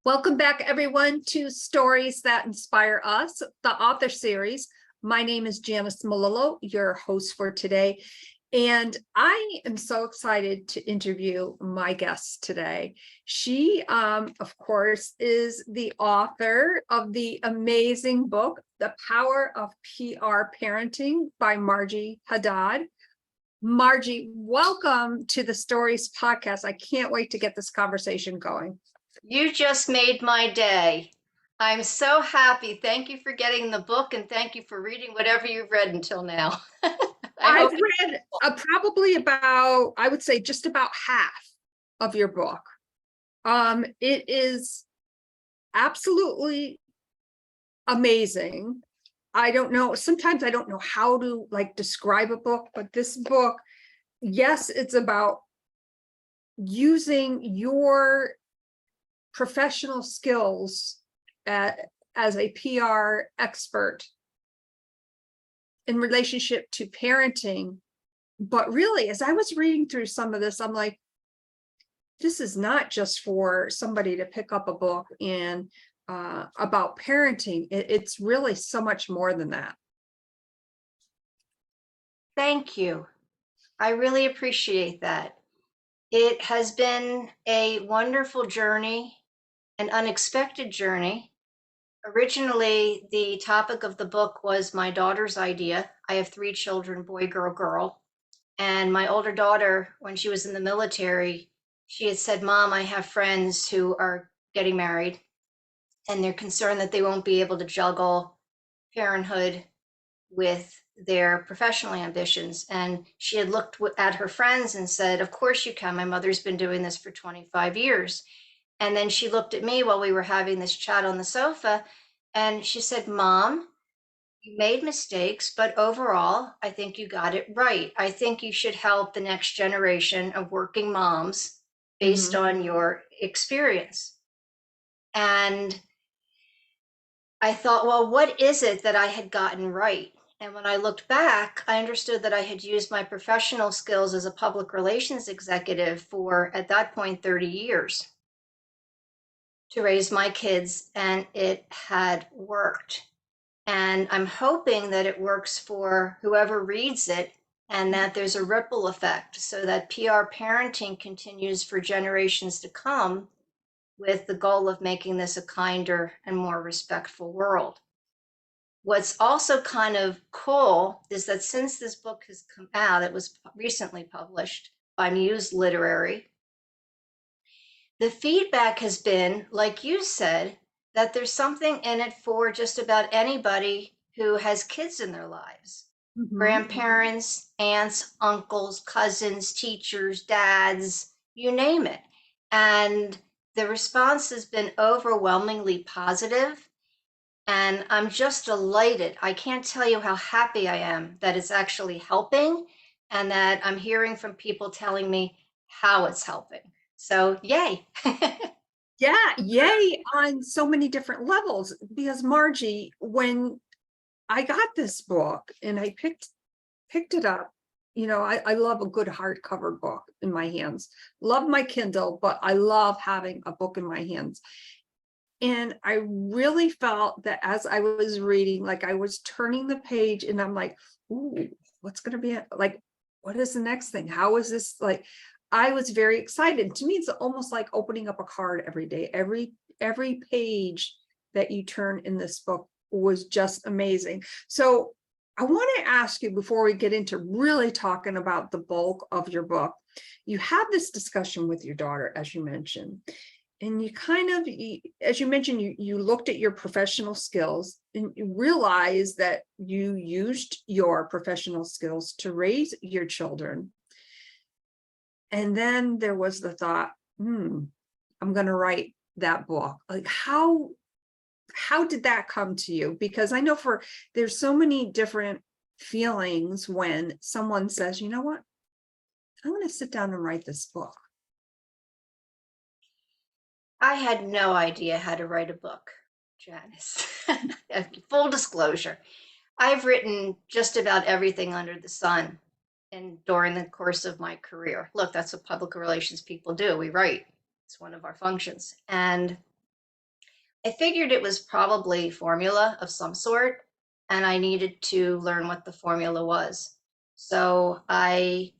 Welcome back, everyone, to Stories That Inspire Us, the author series. My name is Janice Malillo, your host for today, and I am so excited to interview my guest today. She, of course, is the author of the amazing book, The Power of PR Parenting by Marjie Hadad. Marjie, welcome to the Stories podcast. I can't wait to get this conversation going. You just made my day. I'm so happy. Thank you for getting the book and thank you for reading whatever you've read until now. I've read probably about, I would say just about half of your book. It is absolutely amazing. I don't know, sometimes I don't know how to describe a book, but this book, yes, it's about using your professional skills as a PR expert in relationship to parenting. But really, as I was reading through some of this, I'm like, this is not just for somebody to pick up a book and about parenting. It's really so much more than that. Thank you. I really appreciate that. It has been a wonderful journey, an unexpected journey. Originally, the topic of the book was my daughter's idea. I have 3 children, boy, girl, girl. And my older daughter, when she was in the military, she had said, "Mom, I have friends who are getting married and they're concerned that they won't be able to juggle parenthood with their professional ambitions." And she had looked at her friends and said, "Of course you can. My mother's been doing this for 25 years. And then she looked at me while we were having this chat on the sofa and she said, "Mom, you made mistakes, but overall, I think you got it right. I think you should help the next generation of working moms based on your experience." And I thought, well, what is it that I had gotten right? And when I looked back, I understood that I had used my professional skills as a public relations executive for, at that point, 30 years to raise my kids, and it had worked. And I'm hoping that it works for whoever reads it and that there's a ripple effect so that PR parenting continues for generations to come, with the goal of making this a kinder and more respectful world. What's also kind of cool is that since this book has come out, it was recently published by Muse Literary, the feedback has been, like you said, that there's something in it for just about anybody who has kids in their lives. Grandparents, aunts, uncles, cousins, teachers, dads, you name it. And the response has been overwhelmingly positive. And I'm just delighted. I can't tell you how happy I am that it's actually helping and that I'm hearing from people telling me how it's helping. So, yay. Yeah, yay on so many different levels. Because Marjie, when I got this book and I picked it up, I love a good hardcover book in my hands. Love my Kindle, but I love having a book in my hands. And I really felt that as I was reading, like I was turning the page and I'm like, ooh, what's going to be like, what is the next thing? How is this like? I was very excited. To me, it's almost like opening up a card every day. Every page that you turn in this book was just amazing. So I want to ask you, before we get into really talking about the bulk of your book, you had this discussion with your daughter, as you mentioned, and you kind of, as you mentioned, you looked at your professional skills and you realized that you used your professional skills to raise your children. And then there was the thought, I'm going to write that book. Like, how did that come to you? Because I know there's so many different feelings when someone says, you know what, I'm going to sit down and write this book. I had no idea how to write a book, Janice. Full disclosure, I've written just about everything under the sun and during the course of my career. Look, that's what public relations people do. We write. It's one of our functions. And I figured it was probably formula of some sort, and I needed to learn what the formula was. So I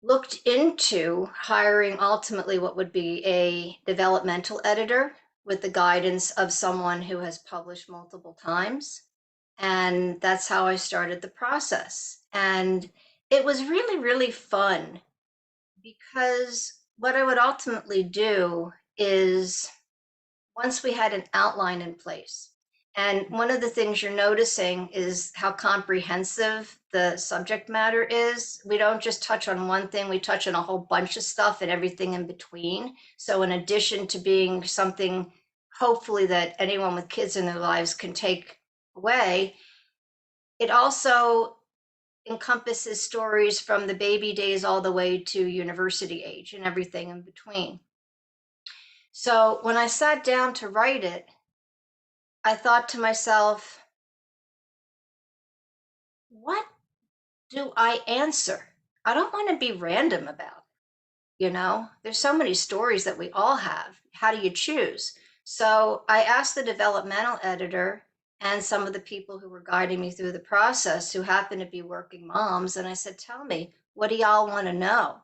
looked into hiring ultimately what would be a developmental editor with the guidance of someone who has published multiple times. And that's how I started the process. And it was really, really fun because what I would ultimately do is once we had an outline in place. And one of the things you're noticing is how comprehensive the subject matter is. We don't just touch on one thing, we touch on a whole bunch of stuff and everything in between. So, in addition to being something hopefully that anyone with kids in their lives can take away, it also encompasses stories from the baby days all the way to university age and everything in between. So, when I sat down to write it, I thought to myself, what do I answer? I don't want to be random about it, you know? There's so many stories that we all have. How do you choose? So I asked the developmental editor and some of the people who were guiding me through the process who happen to be working moms, and I said, tell me, what do y'all want to know?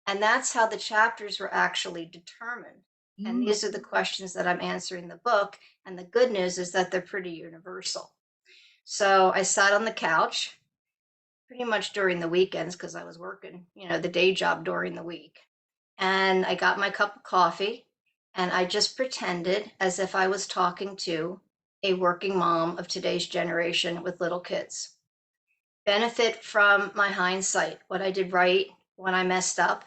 And that's how the chapters were actually determined. And Mm. these are the questions that I'm answering in the book. And the good news is that they're pretty universal. So I sat on the couch pretty much during the weekends because I was working, you know, the day job during the week. And I got my cup of coffee and I just pretended as if I was talking to a working mom of today's generation with little kids. Benefit from my hindsight, what I did right, when I messed up,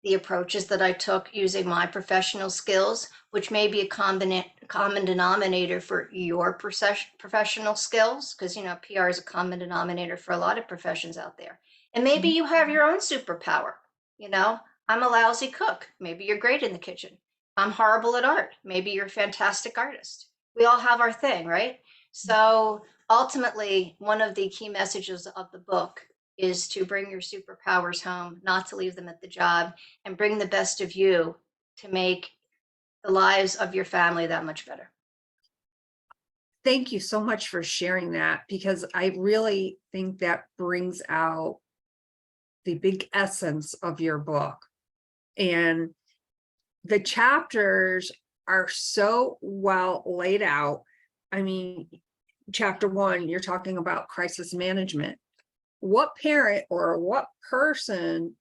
the approaches that I took using my professional skills, which may be a common denominator for your professional skills, because you know PR is a common denominator for a lot of professions out there. And maybe you have your own superpower. You know, I'm a lousy cook. Maybe you're great in the kitchen. I'm horrible at art. Maybe you're a fantastic artist. We all have our thing, right? So ultimately, one of the key messages of the book is to bring your superpowers home, not to leave them at the job, and bring the best of you to make the lives of your family that much better. Thank you so much for sharing that, because I really think that brings out the big essence of your book. And the chapters are so well laid out. I mean, chapter 1, you're talking about crisis management. What parent or what person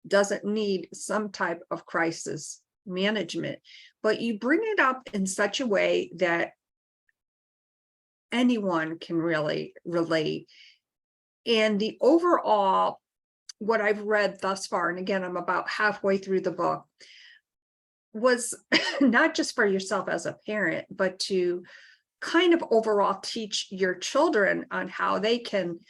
doesn't need some type of crisis management? But you bring it up in such a way that anyone can really relate. And the overall, what I've read thus far, and again, I'm about halfway through the book, was not just for yourself as a parent, but to kind of overall teach your children on how they can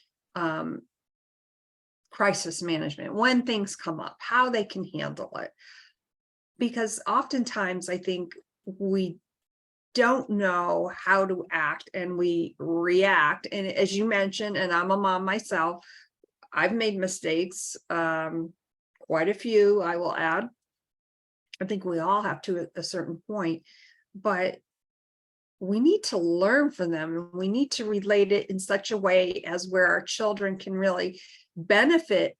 crisis management when things come up, how they can handle it. Because oftentimes I think we don't know how to act and we react. And as you mentioned, and I'm a mom myself, I've made mistakes, quite a few, I will add. I think we all have to at a certain point, but we need to learn from them, and we need to relate it in such a way as where our children can really benefit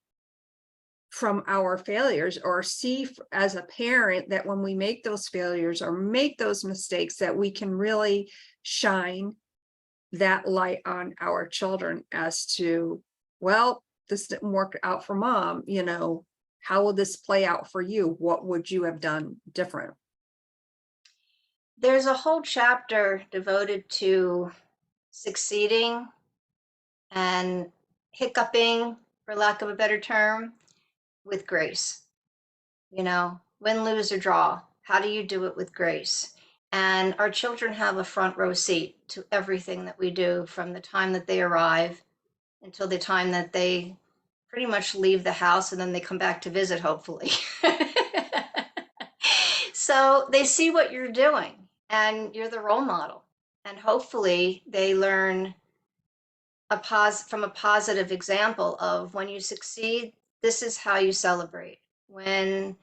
from our failures, or see as a parent that when we make those failures or make those mistakes, that we can really shine that light on our children as to, well, this didn't work out for mom, you know, how will this play out for you? What would you have done different? There's a whole chapter devoted to succeeding and hiccuping, for lack of a better term, with grace. You know, win, lose, or draw. How do you do it with grace? And our children have a front row seat to everything that we do from the time that they arrive until the time that they pretty much leave the house and then they come back to visit, hopefully. So they see what you're doing and you're the role model. And hopefully they learn from a positive example of when you succeed, this is how you celebrate. When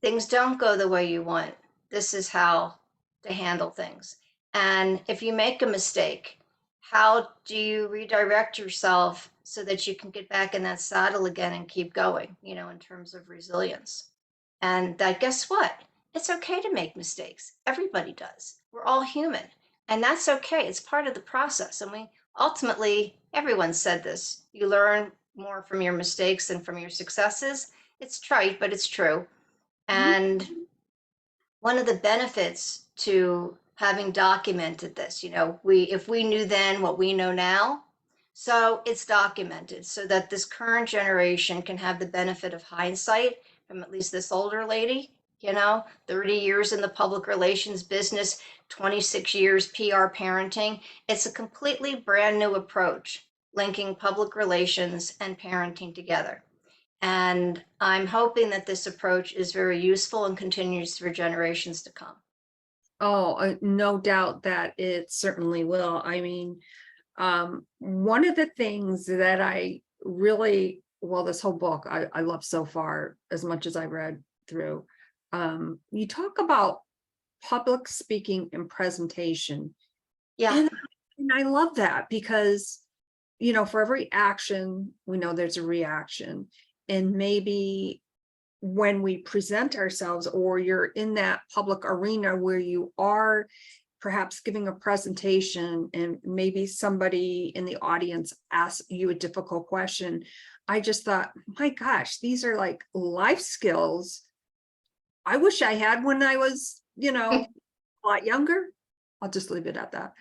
things don't go the way you want, this is how to handle things. And if you make a mistake, how do you redirect yourself so that you can get back in that saddle again and keep going, in terms of resilience? And that, guess what? It's okay to make mistakes. Everybody does. We're all human. And that's okay. It's part of the process. And we ultimately, everyone said this, you learn more from your mistakes than from your successes. It's trite, but it's true. Mhm. And one of the benefits to having documented this, if we knew then what we know now, so it's documented so that this current generation can have the benefit of hindsight from at least this older lady, 30 years in the public relations business, 26 years PR parenting. It's a completely brand new approach, linking public relations and parenting together. And I'm hoping that this approach is very useful and continues for generations to come. Oh, no doubt that it certainly will. I mean, one of the things that I really, well, this whole book I love so far, as much as I read through, you talk about public speaking and presentation. Yeah. And I love that because, for every action, we know there's a reaction. And maybe when we present ourselves, or you're in that public arena where you are perhaps giving a presentation and maybe somebody in the audience asks you a difficult question, I just thought, my gosh, these are like life skills I wish I had when I was, a lot younger. I'll just leave it at that.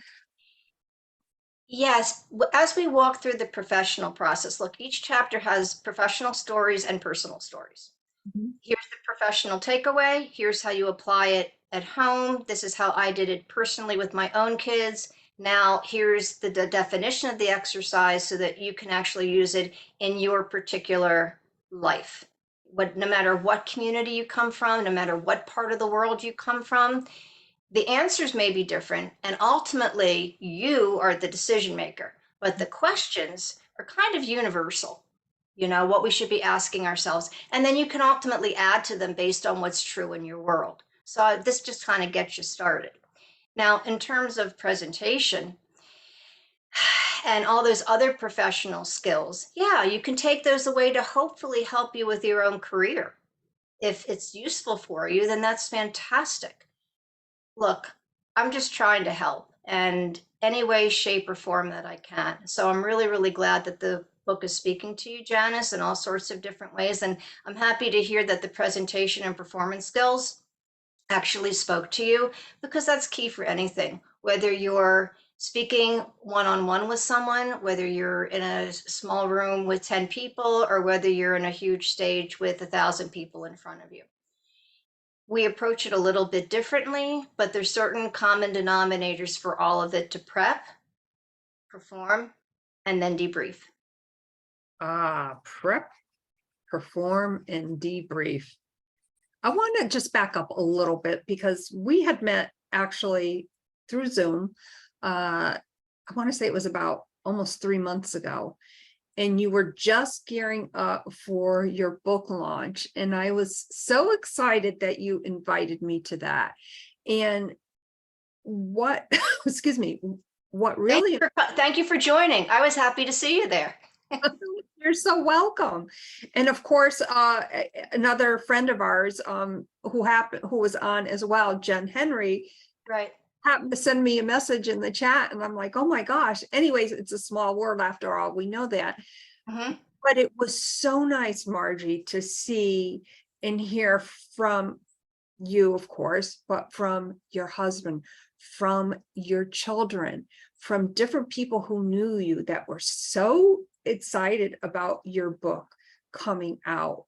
Yes, as we walk through the professional process, look, each chapter has professional stories and personal stories. Mhm. Here's the professional takeaway. Here's how you apply it at home. This is how I did it personally with my own kids. Now, here's the definition of the exercise so that you can actually use it in your particular life. No matter what community you come from, no matter what part of the world you come from, the answers may be different, and ultimately you are the decision maker, but the questions are kind of universal, what we should be asking ourselves, and then you can ultimately add to them based on what's true in your world. So this just kind of gets you started. Now, in terms of presentation and all those other professional skills, yeah, you can take those away to hopefully help you with your own career. If it's useful for you, then that's fantastic. Look, I'm just trying to help and any way, shape, or form that I can. So I'm really, really glad that the book is speaking to you, Janice, in all sorts of different ways. And I'm happy to hear that the presentation and performance skills actually spoke to you, because that's key for anything, whether you're speaking one-on-one with someone, whether you're in a small room with 10 people, or whether you're in a huge stage with 1,000 people in front of you. We approach it a little bit differently, but there's certain common denominators for all of it: to prep, perform, and then debrief. Prep, perform, and debrief. I want to just back up a little bit because we had met actually through Zoom. I want to say it was about almost 3 months ago, and you were just gearing up for your book launch. And I was so excited that you invited me to that. And what, excuse me, what really, Thank you for joining. I was happy to see you there. you're so welcome. And of course, another friend of ours who was on as well, Jen Henry, Right. happened to send me a message in the chat, and I'm like, oh my gosh. Anyways, it's a small world after all, we know that. Mm-hmm. But it was so nice, Marjie, to see and hear from you, of course, but from your husband, from your children, from different people who knew you that were so excited about your book coming out.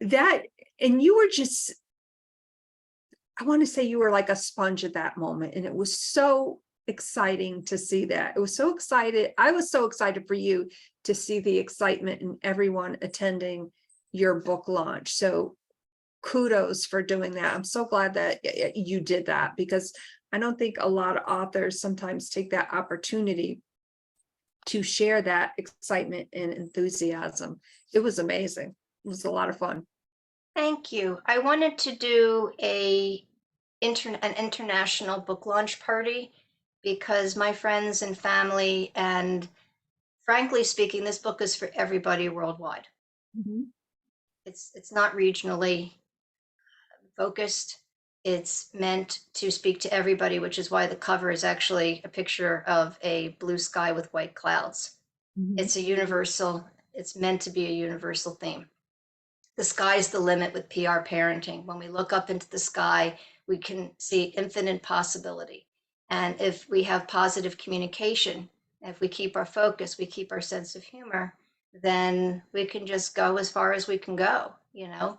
That, and you were just, I want to say you were like a sponge at that moment. And it was so exciting to see that. It was so excited. I was so excited for you to see the excitement in everyone attending your book launch. So kudos for doing that. I'm so glad that you did that, because I don't think a lot of authors sometimes take that opportunity to share that excitement and enthusiasm. It was amazing. It was a lot of fun. Thank you. I wanted to do a an international book launch party because my friends and family, and frankly speaking, this book is for everybody worldwide. Mhm. It's not regionally focused. It's meant to speak to everybody, which is why the cover is actually a picture of a blue sky with white clouds. Mhm. It's a universal, it's meant to be a universal theme. The sky's the limit with PR parenting. When we look up into the sky, we can see infinite possibility. And if we have positive communication, if we keep our focus, we keep our sense of humor, then we can just go as far as we can go, you know?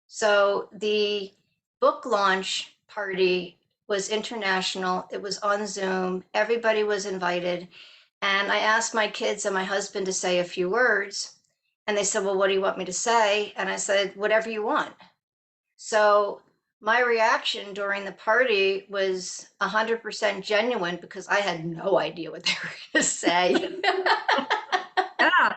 So the book launch party was international. It was on Zoom. Everybody was invited. And I asked my kids and my husband to say a few words. And they said, well, what do you want me to say? And I said, whatever you want. So my reaction during the party was 100% genuine because I had no idea what they were going to say. Yeah.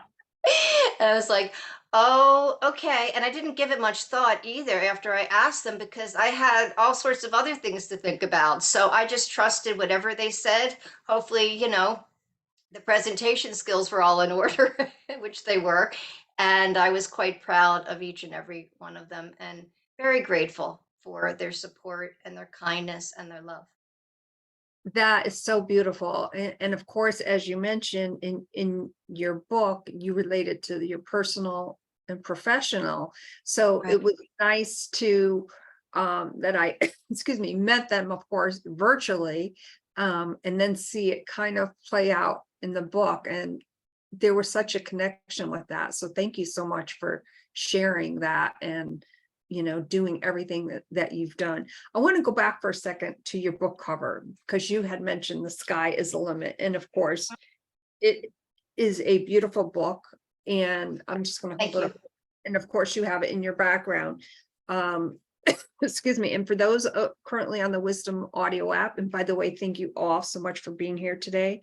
And I was like, oh, okay. And I didn't give it much thought either after I asked them because I had all sorts of other things to think about. So I just trusted whatever they said. Hopefully, you know, the presentation skills were all in order, which they were. And I was quite proud of each and every one of them and very grateful for their support and their kindness and their love. That is so beautiful. And of course, as you mentioned in your book, you related to your personal and professional. So Right. it was nice to that I excuse me, met them, of course, virtually, and then see it kind of play out in the book. And there was such a connection with that. So thank you so much for sharing that and doing everything that you've done. I want to go back for a second to your book cover because you had mentioned the sky is the limit. And of course, it is a beautiful book. And I'm just going to hold Thank it you. up. And of course, you have it in your background. Um, excuse me. And for those currently on the Wisdom audio app, and by the way, thank you all so much for being here today.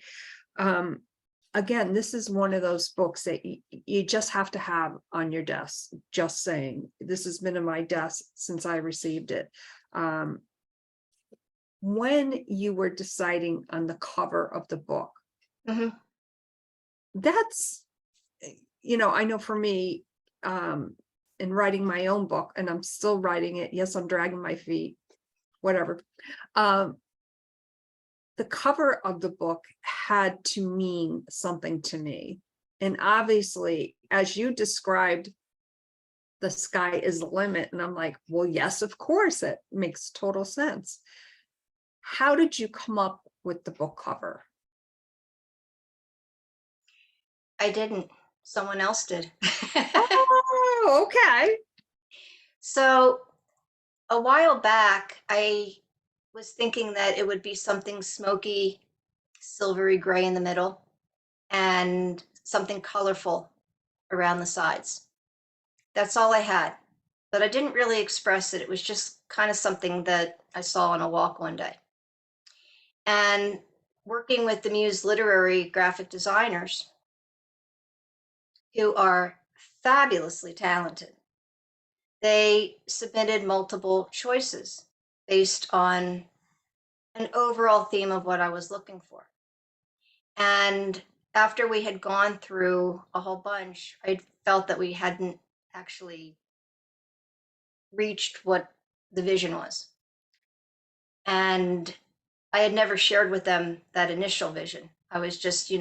Again, this is one of those books that you just have to have on your desk. Just saying, this has been on my desk since I received it. When you were deciding on the cover of the book, Mhm. that's, I know for me, in writing my own book, and I'm still writing it. Yes, I'm dragging my feet, whatever. The cover of the book had to mean something to me. And obviously, as you described, the sky is the limit. And I'm like, well, yes, of course, it makes total sense. How did you come up with the book cover? I didn't. Someone else did. Oh, okay. So a while back, I was thinking that it would be something smoky, silvery gray in the middle, and something colorful around the sides. That's all I had. But I didn't really express it. It was just kind of something that I saw on a walk one day. And working with the Muse Literary graphic designers, who are fabulously talented, they submitted multiple choices based on an overall theme of what I was looking for. And after we had gone through a whole bunch, I felt that we hadn't actually reached what the vision was. And I had never shared with them that initial vision. I was just,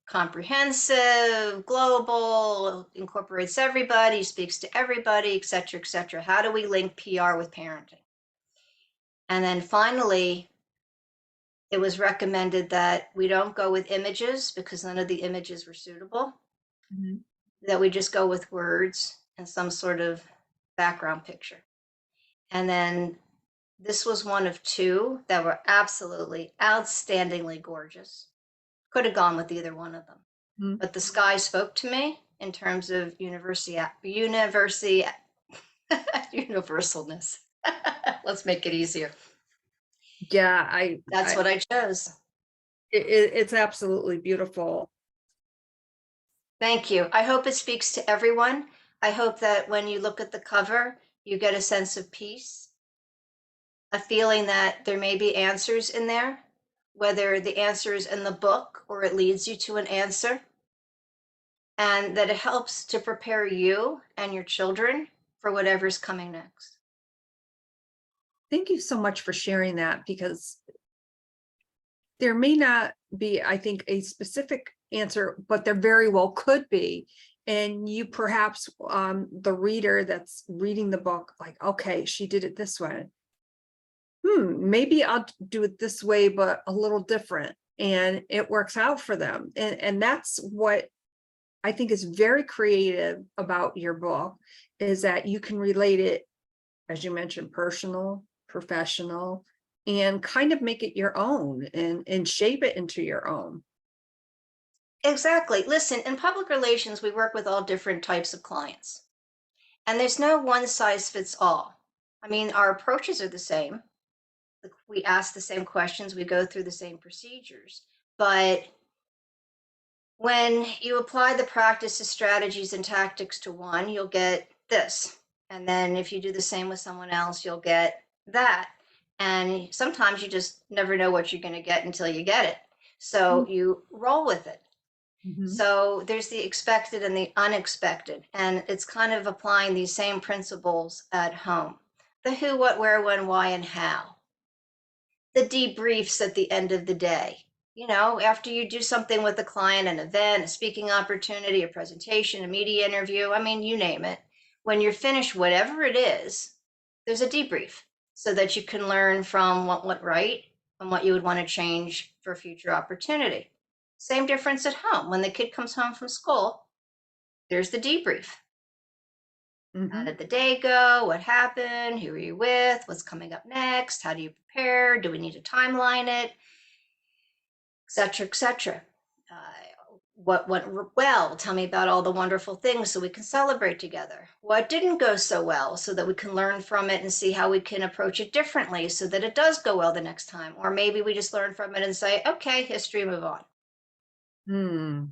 comprehensive, global, incorporates everybody, speaks to everybody, et cetera, et cetera. How do we link PR with parenting? And then finally, it was recommended that we don't go with images because none of the images were suitable, Mhm. that we just go with words and some sort of background picture. And then this was one of two that were absolutely outstandingly gorgeous. Could have gone with either one of them. Mhm. But the sky spoke to me in terms of universalness. Let's make it easier. Yeah, That's what I chose. it's absolutely beautiful. Thank you. I hope it speaks to everyone. I hope that when you look at the cover, you get a sense of peace, a feeling that there may be answers in there, whether the answer is in the book or it leads you to an answer, and that it helps to prepare you and your children for whatever's coming next. Thank you so much for sharing that, because there may not be, I think, a specific answer, but there very well could be. And you perhaps, the reader that's reading the book, like, okay, she did it this way. Maybe I'll do it this way, but a little different. And it works out for them. And that's what I think is very creative about your book, is that you can relate it, as you mentioned, personal, professional, and kind of make it your own and shape it into your own. Exactly. Listen, in public relations, we work with all different types of clients, and there's no one size fits all. I mean, our approaches are the same. We ask the same questions, we go through the same procedures, but when you apply the practices, strategies, and tactics to one, you'll get this. And then if you do the same with someone else, you'll get that. And sometimes you just never know what you're going to get until you get it. So you roll with it. Mhm. So there's the expected and the unexpected. And it's kind of applying these same principles at home: the who, what, where, when, why, and how. The debriefs at the end of the day. You know, after you do something with a client, an event, a speaking opportunity, a presentation, a media interview, I mean, you name it. When you're finished, whatever it is, there's a debrief so that you can learn from what went right and what you would want to change for future opportunity. Same difference at home. When the kid comes home from school, there's the debrief. How Mhm. did the day go? What happened? Who are you with? What's coming up next? How do you prepare? Do we need to timeline it? Etc., etc. What went well? Tell me about all the wonderful things so we can celebrate together. What didn't go so well so that we can learn from it and see how we can approach it differently so that it does go well the next time. Or maybe we just learn from it and say, okay, history, move on. Hmm.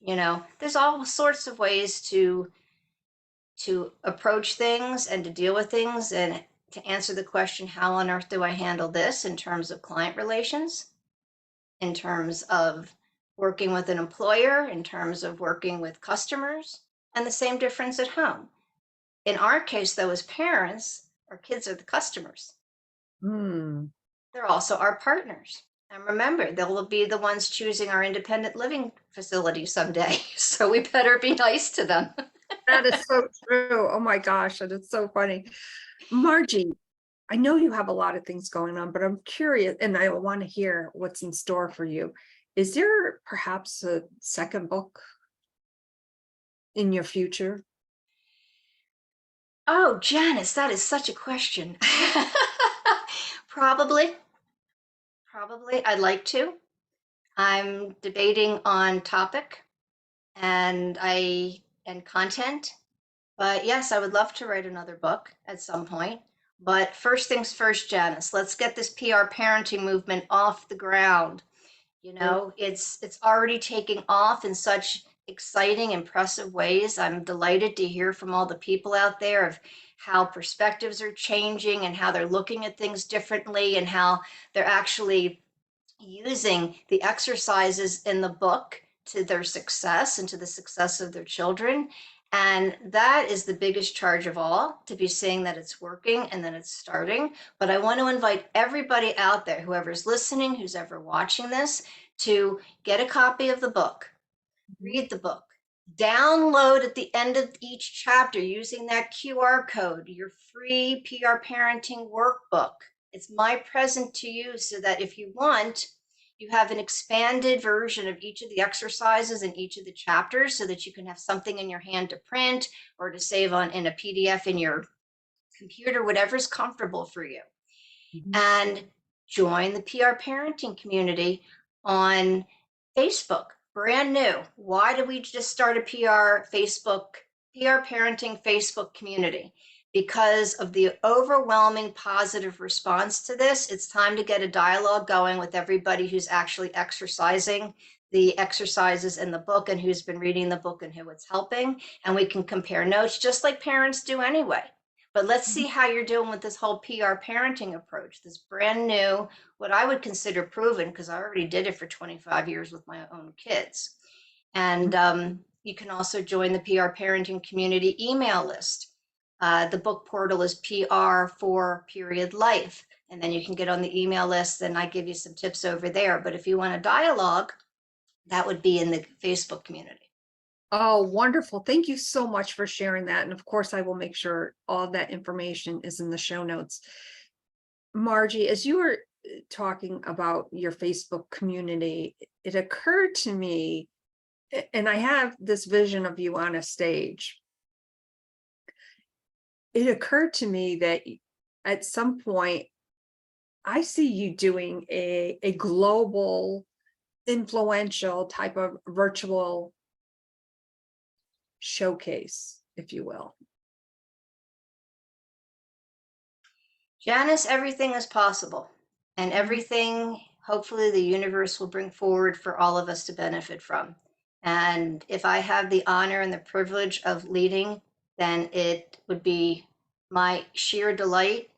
You know, there's all sorts of ways to approach things and to deal with things, and to answer the question, how on earth do I handle this in terms of client relations, in terms of working with an employer, in terms of working with customers, and the same difference at home. In our case, though, as parents, our kids are the customers. Hmm. They're also our partners. And remember, they'll be the ones choosing our independent living facility someday. So we better be nice to them. That is so true. Oh my gosh, that is so funny. Marjie, I know you have a lot of things going on, but I'm curious, and I want to hear what's in store for you. Is there perhaps a second book in your future? Oh, Janice, that is such a question. Probably, probably. I'd like to. I'm debating on topic and content. But yes, I would love to write another book at some point. But first things first, Janice, let's get this PR parenting movement off the ground. You know, it's already taking off in such exciting, impressive ways. I'm delighted to hear from all the people out there of how perspectives are changing and how they're looking at things differently and how they're actually using the exercises in the book to their success and to the success of their children. And that is the biggest charge of all, to be seeing that it's working and that it's starting. But I want to invite everybody out there, whoever's listening, who's ever watching this, to get a copy of the book, Mhm. read the book, download at the end of each chapter using that QR code, your free PR parenting workbook. It's my present to you so that if you want, you have an expanded version of each of the exercises in each of the chapters so that you can have something in your hand to print or to save on in a PDF in your computer, whatever's comfortable for you. Mhm. And join the PR parenting community on Facebook. Brand new. Why did we just start a PR parenting Facebook community? Because of the overwhelming positive response to this. It's time to get a dialogue going with everybody who's actually exercising the exercises in the book and who's been reading the book and who it's helping. And we can compare notes just like parents do anyway. But let's see how you're doing with this whole PR parenting approach, this brand new, what I would consider proven, because I already did it for 25 years with my own kids. And you can also join the PR parenting community email list. The book portal is PR for period life. And then you can get on the email list and I give you some tips over there. But if you want a dialogue, that would be in the Facebook community. Oh, wonderful. Thank you so much for sharing that. And of course, I will make sure all that information is in the show notes. Marjie, as you were talking about your Facebook community, it occurred to me, and I have this vision of you on a stage. It occurred to me that at some point, I see you doing a global, influential type of virtual showcase, if you will. Janice, everything is possible, and everything, hopefully, the universe will bring forward for all of us to benefit from. And if I have the honor and the privilege of leading, then it would be my sheer delight,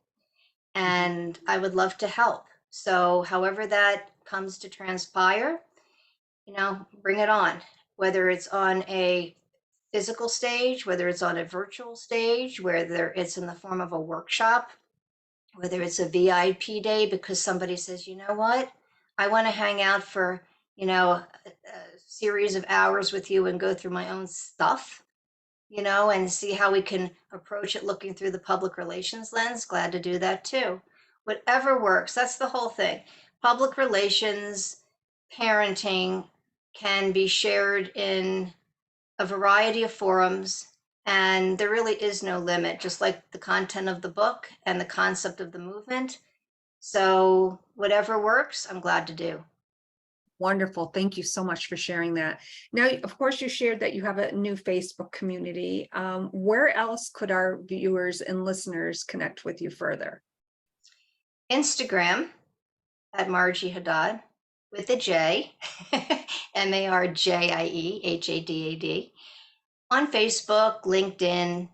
and I would love to help. So, however that comes to transpire, bring it on, whether it's on a physical stage, whether it's on a virtual stage, whether it's in the form of a workshop, whether it's a VIP day because somebody says, you know what, I want to hang out for, a series of hours with you and go through my own stuff, and see how we can approach it looking through the public relations lens. Glad to do that too. Whatever works, that's the whole thing. Public relations, parenting can be shared in a variety of forums, and there really is no limit, just like the content of the book and the concept of the movement. So whatever works, I'm glad to do. Wonderful. Thank you so much for sharing that. Now, of course, you shared that you have a new Facebook community. Where else could our viewers and listeners connect with you further? Instagram at Marjie Hadad with a J, MarjieHadad. On Facebook, LinkedIn,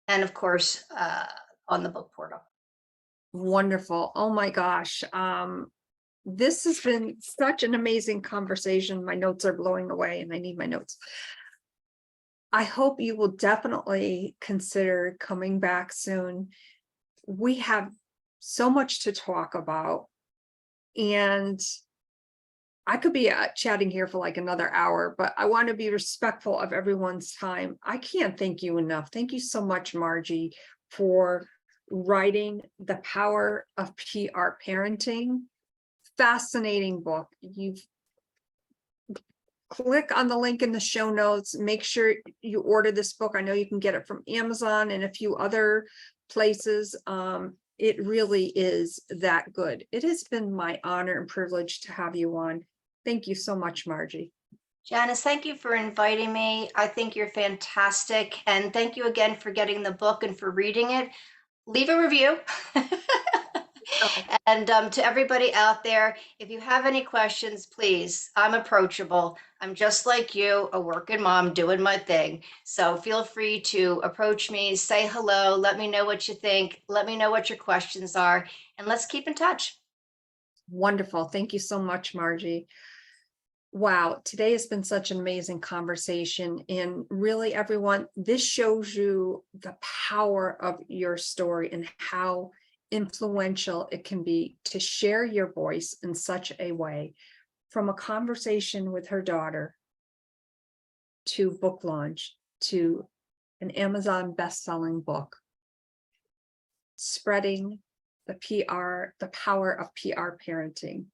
and of course, on the book portal. Wonderful. Oh my gosh. This has been such an amazing conversation. My notes are blowing away and I need my notes. I hope you will definitely consider coming back soon. We have so much to talk about, and I could be chatting here for like another hour, but I want to be respectful of everyone's time. I can't thank you enough. Thank you so much, Marjie, for writing The Power of PR Parenting. Fascinating book. You've click on the link in the show notes. Make sure you order this book. I know you can get it from Amazon and a few other places. It really is that good. It has been my honor and privilege to have you on. Thank you so much, Marjie. Janice, thank you for inviting me. I think you're fantastic. And thank you again for getting the book and for reading it. Leave a review. And to everybody out there, if you have any questions, please, I'm approachable. I'm just like you, a working mom doing my thing. So feel free to approach me, say hello, let me know what you think, let me know what your questions are, and let's keep in touch. Wonderful. Thank you so much, Marjie. Wow, today has been such an amazing conversation. And really, everyone, this shows you the power of your story and how influential it can be to share your voice in such a way, from a conversation with her daughter to book launch to an Amazon best-selling book, spreading the power of PR parenting.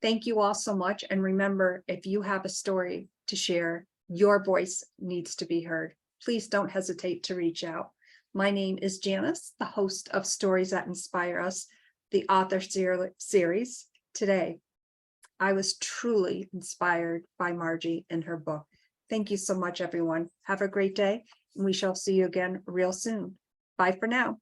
Thank you all so much. And remember, if you have a story to share, your voice needs to be heard. Please don't hesitate to reach out. My name is Janice, the host of Stories That Inspire Us, the author series. Today, I was truly inspired by Marjie and her book. Thank you so much, everyone. Have a great day, and we shall see you again real soon. Bye for now.